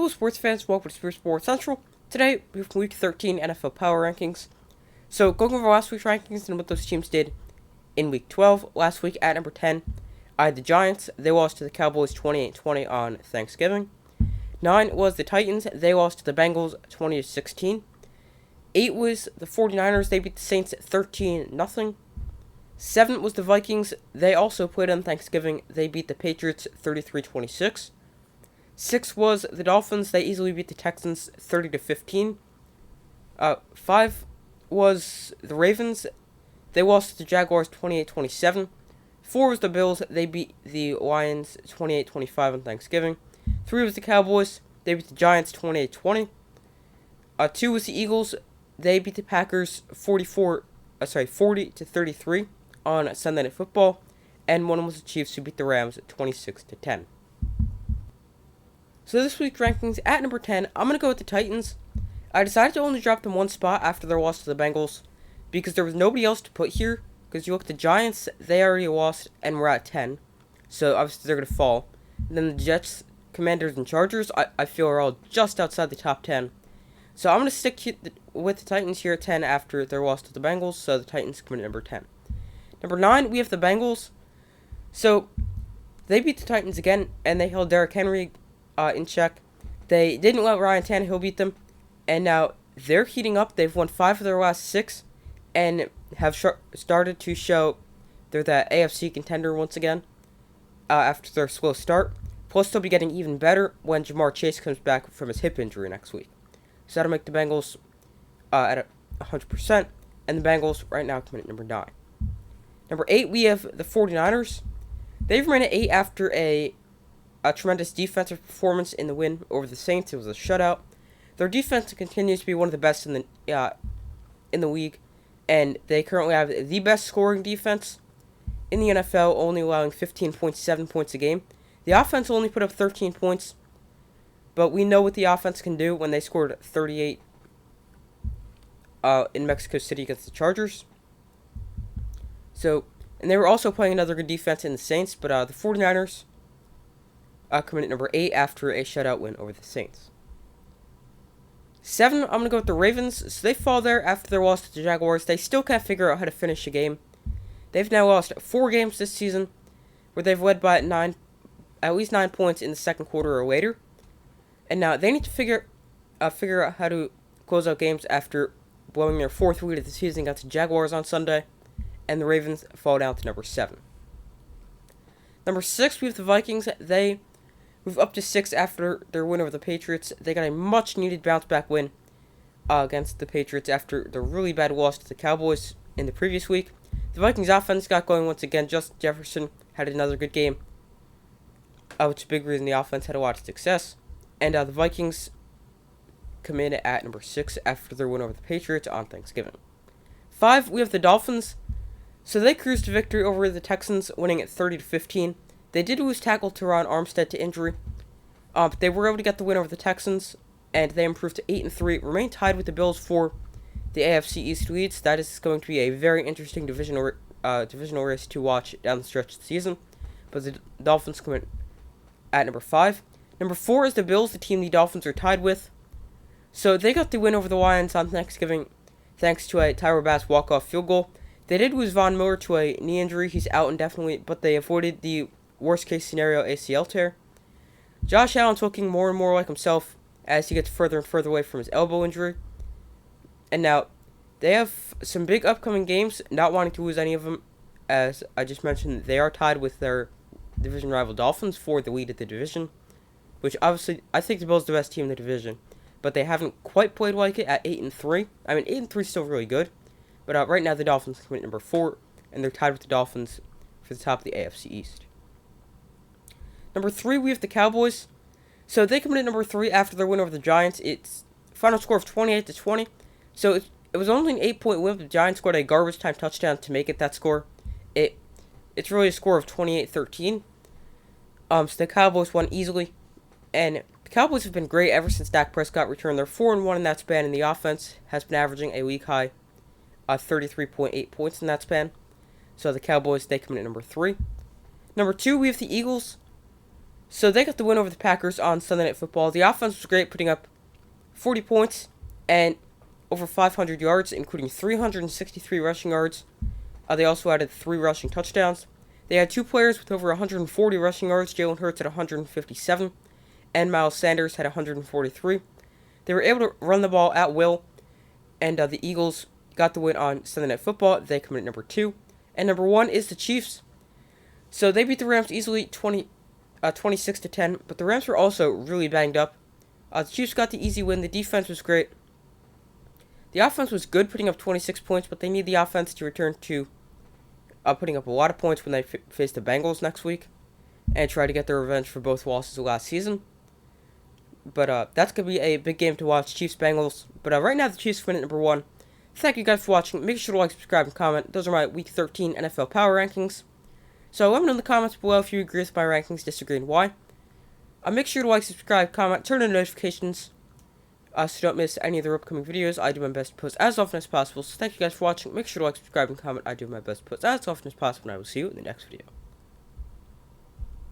Hello, sports fans. Welcome to Sports Central. Today, we have Week 13 NFL Power Rankings. So, going over last week's rankings and what those teams did in Week 12. Last week, at number 10, I had the Giants. They lost to the Cowboys 28-20 on Thanksgiving. 9 was the Titans. They lost to the Bengals 20-16. 8 was the 49ers. They beat the Saints 13-0. 7 was the Vikings. They also played on Thanksgiving. They beat the Patriots 33-26. 6 was the Dolphins. They easily beat the Texans 30-15. 5 was the Ravens. They lost to the Jaguars 28-27. 4 was the Bills. They beat the Lions 28-25 on Thanksgiving. 3 was the Cowboys. They beat the Giants 28-20. 2 was the Eagles. They beat the Packers 40-33 on Sunday Night Football. And 1 was the Chiefs, who beat the Rams 26-10. So this week's rankings, at number 10, I'm going to go with the Titans. I decided to only drop them one spot after their loss to the Bengals because there was nobody else to put here. Because you look at the Giants, they already lost and we're at 10. So obviously they're going to fall. And then the Jets, Commanders, and Chargers, I feel are all just outside the top 10. So I'm going to stick with the Titans here at 10 after their loss to the Bengals. So the Titans come in at number 10. Number 9, we have the Bengals. So they beat the Titans again and they held Derrick Henry in check. They didn't let Ryan Tannehill beat them, and now they're heating up. They've won 5 of their last 6, and have started to show they're the AFC contender once again after their slow start. Plus, they'll be getting even better when Jamar Chase comes back from his hip injury next week. So that'll make the Bengals at 100%, and the Bengals right now come in at number 9. Number 8, we have the 49ers. They've remained at 8 after a tremendous defensive performance in the win over the Saints. It was a shutout. Their defense continues to be one of the best in the league, and they currently have the best scoring defense in the NFL, only allowing 15.7 points a game. The offense only put up 13 points, but we know what the offense can do when they scored 38 in Mexico City against the Chargers. So, and they were also playing another good defense in the Saints, but the 49ers come in at number 8 after a shutout win over the Saints. 7, I'm going to go with the Ravens. So they fall there after their loss to the Jaguars. They still can't figure out how to finish a game. They've now lost 4 games this season, where they've led by at least 9 points in the second quarter or later. And now they need to figure out how to close out games after blowing their 4th lead of the season against the Jaguars on Sunday. And the Ravens fall down to number 7. Number 6, we have the Vikings. They move up to 6 after their win over the Patriots. They got a much-needed bounce-back win against the Patriots after the really bad loss to the Cowboys in the previous week. The Vikings offense got going once again. Justin Jefferson had another good game, which is a big reason the offense had a lot of success. And the Vikings come in at number 6 after their win over the Patriots on Thanksgiving. 5, we have the Dolphins. So they cruised to victory over the Texans, winning at 30-15. They did lose tackle Teron Armstead to injury. But they were able to get the win over the Texans, and they improved to 8-3, remain tied with the Bills for the AFC East leads. That is going to be a very interesting divisional race to watch down the stretch of the season. But the Dolphins come in at number 5. Number 4 is the Bills, the team the Dolphins are tied with. So they got the win over the Lions on Thanksgiving thanks to a Tyra Bass walk-off field goal. They did lose Von Miller to a knee injury. He's out indefinitely, but they avoided the worst-case scenario ACL tear. Josh Allen's looking more and more like himself as he gets further and further away from his elbow injury. And now, they have some big upcoming games, not wanting to lose any of them. As I just mentioned, they are tied with their division rival Dolphins for the lead of the division, which obviously, I think the Bills are the best team in the division, but they haven't quite played like it at 8-3. I mean, 8-3 is still really good, but right now the Dolphins come in at number 4, and they're tied with the Dolphins for the top of the AFC East. Number 3, we have the Cowboys. So they come in at number 3 after their win over the Giants. It's final score of 28-20. So it was only an 8-point win, but the Giants scored a garbage time touchdown to make it that score. It's really a score of 28-13. So the Cowboys won easily. And the Cowboys have been great ever since Dak Prescott returned. They're 4-1 in that span, and the offense has been averaging a league high 33.8 points in that span. So the Cowboys, they come in at number 3. Number 2, we have the Eagles. So they got the win over the Packers on Sunday Night Football. The offense was great, putting up 40 points and over 500 yards, including 363 rushing yards. They also added 3 rushing touchdowns. They had 2 players with over 140 rushing yards. Jalen Hurts had 157, and Miles Sanders had 143. They were able to run the ball at will, and the Eagles got the win on Sunday Night Football. They come in at number 2. And number 1 is the Chiefs. So they beat the Rams easily, 26-10, but the Rams were also really banged up. The Chiefs got the easy win. The defense was great. The offense was good, putting up 26 points, but they need the offense to return to putting up a lot of points when they face the Bengals next week and try to get their revenge for both losses last season. But that's going to be a big game to watch, Chiefs-Bengals. But right now, the Chiefs win at number 1. Thank you guys for watching. Make sure to like, subscribe, and comment. Those are my Week 13 NFL Power Rankings. So let me know in the comments below if you agree with my rankings, disagree, and why. Make sure to like, subscribe, comment, turn on notifications so you don't miss any of the upcoming videos. I do my best to post as often as possible. So thank you guys for watching. Make sure to like, subscribe, and comment. I do my best to post as often as possible, and I will see you in the next video.